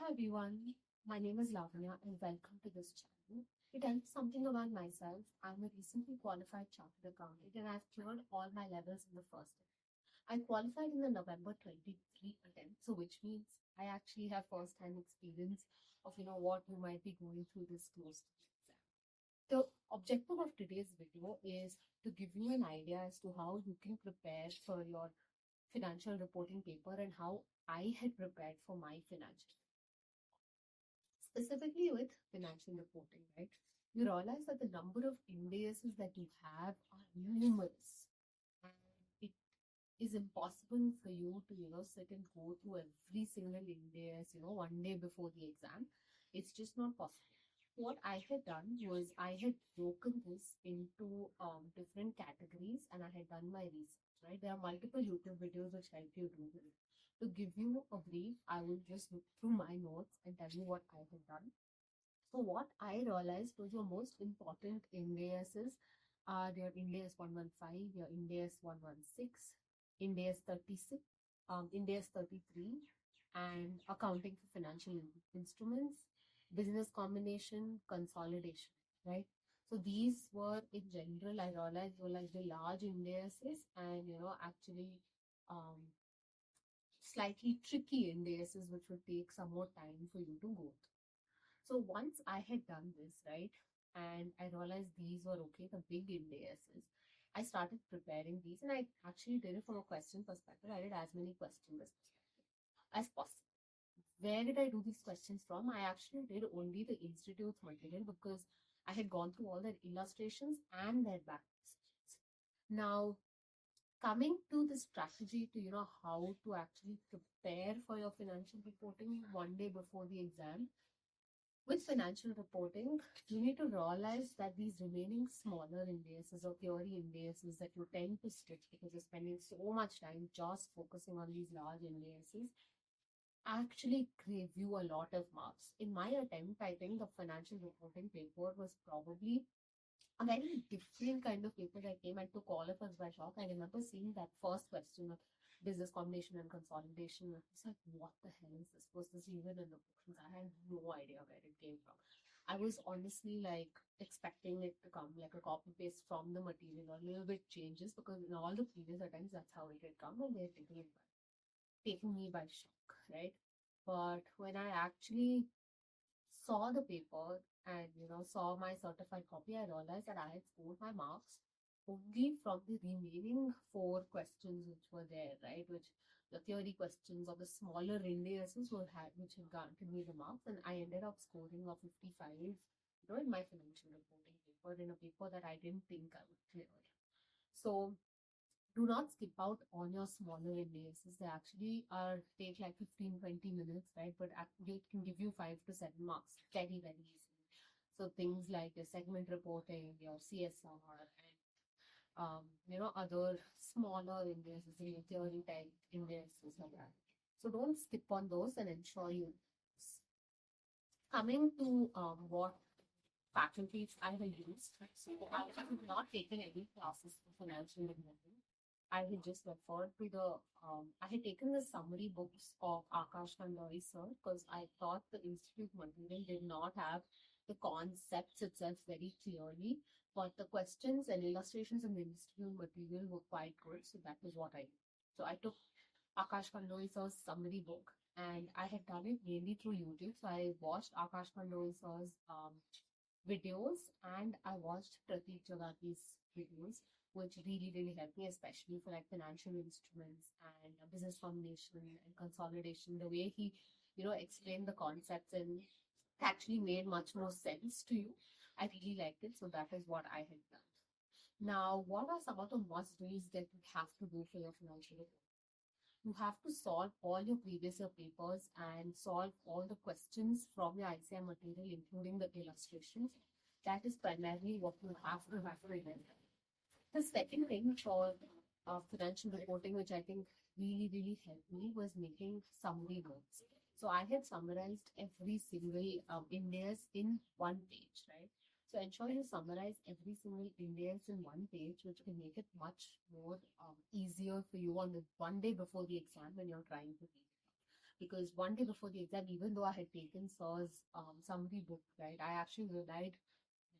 Hi everyone, my name is Lavanya and welcome to this channel. To tell you something about myself, I'm a recently qualified chartered accountant and I've cleared all my levels in the first attempt. I qualified in the November 23 attempt, so which means I actually have first-hand experience of what you might be going through this close to the exam. The objective of today's video is to give you an idea as to how you can prepare for your financial reporting paper and how I had prepared for my financial, specifically with financial reporting, right? You realize that the number of indices that you have are numerous, and it is impossible for you to, sit and go through every single index, one day before the exam. It's just not possible. What I had done was I had broken this into different categories and I had done my research, right? There are multiple YouTube videos which help you do this. To give you a brief, I will just look through my notes and tell you what I had done. So what I realized was your most important indices are your Index 115, your Index 116, Index 36, Index 33, and accounting for financial instruments, business combination, consolidation, right? So these were in general, I realized were like the large indices and actually um, slightly tricky indices which would take some more time for you to go through. So once I had done this, right, and I realized these were okay, the big indices, I started preparing these and I actually did it from a question perspective. I did as many questions as possible. Where did I do these questions from? I actually did only the institute's material because I had gone through all their illustrations and their background. Now, coming to the strategy to how to actually prepare for your financial reporting one day before the exam, with financial reporting, you need to realize that these remaining smaller indices or theory indices that you tend to skip because you're spending so much time just focusing on these large indices actually give you a lot of marks. In my attempt, I think the financial reporting paper was probably a very different kind of paper that came and took all of us by shock. I remember seeing that first question of business combination and consolidation. I was like, what the hell is this? Was this even in the books? I had no idea where it came from. I was honestly like expecting it to come like a copy paste from the material or a little bit changes because in all the previous attempts that's how it had come and they're taking me by shock, right? But when I actually saw the paper and saw my certified copy, I realized that I had scored my marks only from the remaining four questions which were there, right? Which the theory questions or the smaller indices were had which had granted me the marks, and I ended up scoring a 55, in my financial reporting paper in a paper that I didn't think I would clear. So do not skip out on your smaller indices. They actually are take like 15-20 minutes, right? But actually it can give you 5 to 7 marks very, very easily. So things like your segment reporting, your CSR, and other smaller indices, your theory type indices like that. So don't skip on those and ensure you. Coming to what faculties I have used. So I have not taken any classes for financial reporting. I had just referred to I had taken the summary books of Akash Kandoi sir because I thought the institute material did not have the concepts itself very clearly, but the questions and illustrations in the institute material were quite good. So that was what I did. So I took Akash Kandoi sir's summary book and I had done it mainly through YouTube. So I watched Akash Kandoi sir's videos and I watched Pratik Jagati's videos, which really, really helped me, especially for like financial instruments and business combination and consolidation. The way he, explained the concepts and actually made much more sense to you. I really liked it. So that is what I had done. Now, what are some of the must-dos that you have to do for your financial report? You have to solve all your previous year papers and solve all the questions from your ICI material, including the illustrations. That is primarily what you have to remember. The second thing for financial reporting, which I think really, really helped me, was making summary notes. So I had summarized every single index in one page, right? So ensure you summarize every single index in one page, which can make it much more easier for you on the one day before the exam when you're trying to read. because one day before the exam, even though I had taken Sir's summary book, right, I actually relied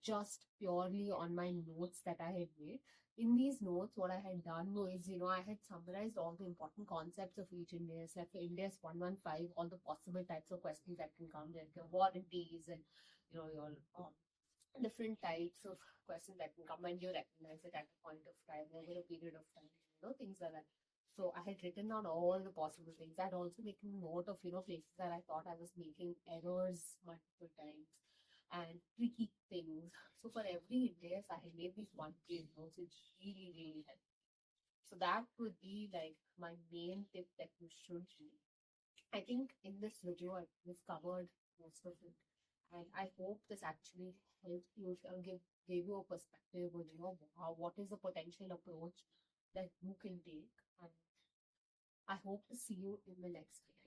just purely on my notes that I had made. In these notes, what I had done was, I had summarized all the important concepts of each Indias. Like for Indias 115, all the possible types of questions that can come, like your warranties and your different types of questions that can come, and you recognize it at a point of time, over a period of time, things like that. So I had written down all the possible things. I'd also taken note of, places that I thought I was making errors multiple times and tricky things. So for every index, I had made these one-page notes, which really, really helped. So that would be like my main tip that you should do. I think in this video, we've covered most of it. And I hope this actually helped you, gave you a perspective on, what is the potential approach that you can take. And I hope to see you in the next video.